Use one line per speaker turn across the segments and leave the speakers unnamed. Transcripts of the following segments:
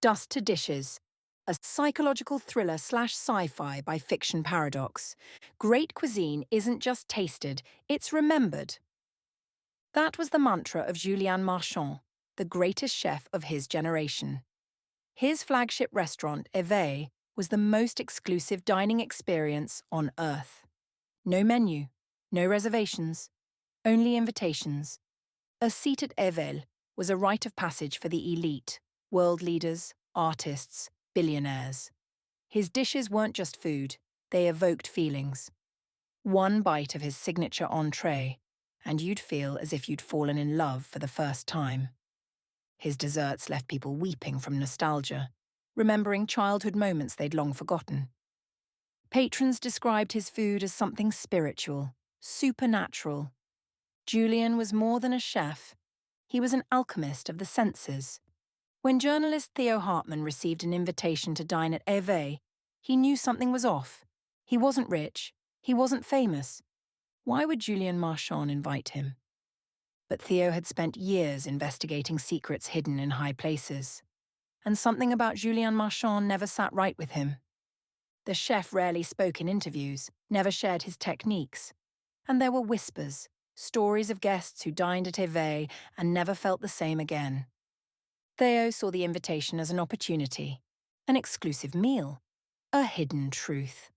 Dust to Dishes, a psychological thriller slash sci-fi by Fiction Paradox. Great cuisine isn't just tasted, it's remembered. That was the mantra of Julien Marchand, the greatest chef of his generation. His flagship restaurant, Éveil, was the most exclusive dining experience on Earth. No menu, no reservations, only invitations. A seat at Éveil was a rite of passage for the elite, world leaders, artists, billionaires. His dishes weren't just food, they evoked feelings. One bite of his signature entree, and you'd feel as if you'd fallen in love for the first time. His desserts left people weeping from nostalgia, remembering childhood moments they'd long forgotten. Patrons described his food as something spiritual, supernatural. Julien was more than a chef. He was an alchemist of the senses. When journalist Theo Hartmann received an invitation to dine at Éveil, he knew something was off. He wasn't rich. He wasn't famous. Why would Julien Marchand invite him? But Theo had spent years investigating secrets hidden in high places. And something about Julien Marchand never sat right with him. The chef rarely spoke in interviews, never shared his techniques. And there were whispers, stories of guests who dined at Éveil and never felt the same again. Theo saw the invitation as an opportunity, an exclusive meal, a hidden truth.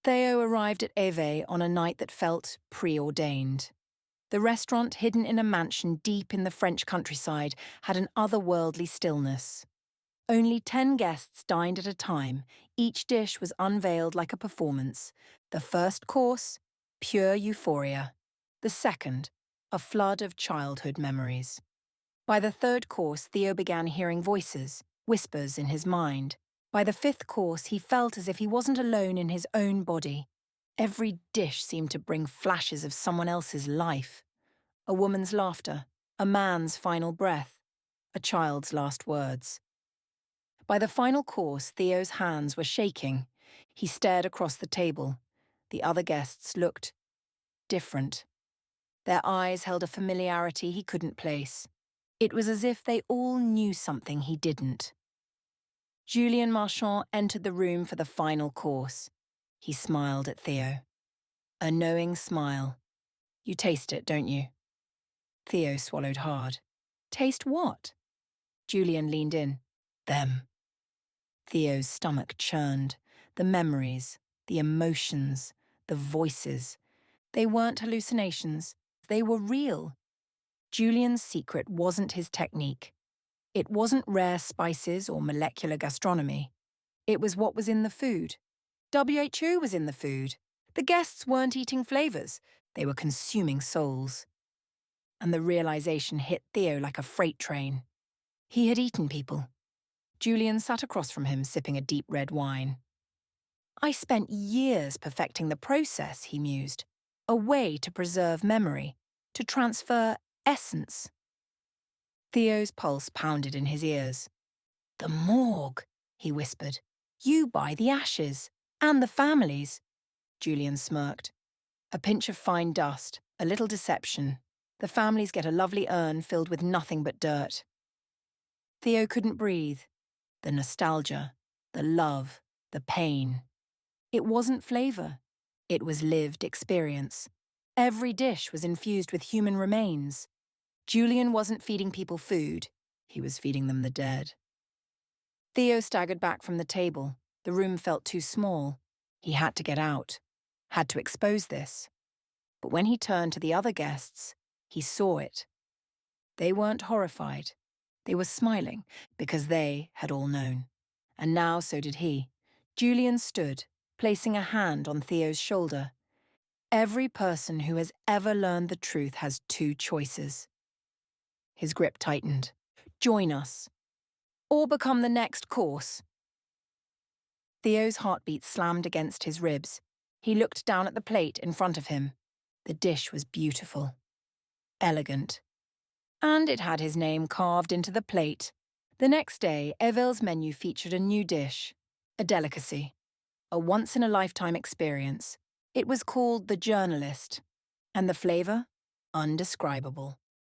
Theo arrived at Éveil on a night that felt preordained. The restaurant, hidden in a mansion deep in the French countryside, had an otherworldly stillness. Only 10 guests dined at a time. Each dish was unveiled like a performance. The first course, pure euphoria. The second, a flood of childhood memories. By the third course, Theo began hearing voices, whispers in his mind. By the fifth course, he felt as if he wasn't alone in his own body. Every dish seemed to bring flashes of someone else's life. A woman's laughter, a man's final breath, a child's last words. By the final course, Theo's hands were shaking. He stared across the table. The other guests looked different. Their eyes held a familiarity he couldn't place. It was as if they all knew something he didn't. Julien Marchand entered the room for the final course. He smiled at Theo. A knowing smile. You taste it, don't you? Theo swallowed hard. Taste what? Julien leaned in. Them. Theo's stomach churned. The memories, the emotions, the voices. They weren't hallucinations. They were real. Julien's secret wasn't his technique. It wasn't rare spices or molecular gastronomy. It was what was in the food. WHO was in the food. The guests weren't eating flavors. They were consuming souls. And the realization hit Theo like a freight train. He had eaten people. Julien sat across from him, sipping a deep red wine. I spent years perfecting the process, he mused. A way to preserve memory, to transfer essence. Theo's pulse pounded in his ears. The morgue, he whispered. You buy the ashes, and the families. Julien smirked. A pinch of fine dust, a little deception. The families get a lovely urn filled with nothing but dirt. Theo couldn't breathe. The nostalgia, the love, the pain. It wasn't flavor. It was lived experience. Every dish was infused with human remains. Julien wasn't feeding people food. He was feeding them the dead. Theo staggered back from the table. The room felt too small. He had to get out. Had to expose this. But when he turned to the other guests, he saw it. They weren't horrified. They were smiling because they had all known. And now so did he. Julien stood, placing a hand on Theo's shoulder. Every person who has ever learned the truth has two choices. His grip tightened. Join us. Or become the next course. Theo's heartbeat slammed against his ribs. He looked down at the plate in front of him. The dish was beautiful. Elegant. And it had his name carved into the plate. The next day, Éveil's menu featured a new dish. A delicacy. A once-in-a-lifetime experience. It was called The Journalist. And the flavor? Undescribable.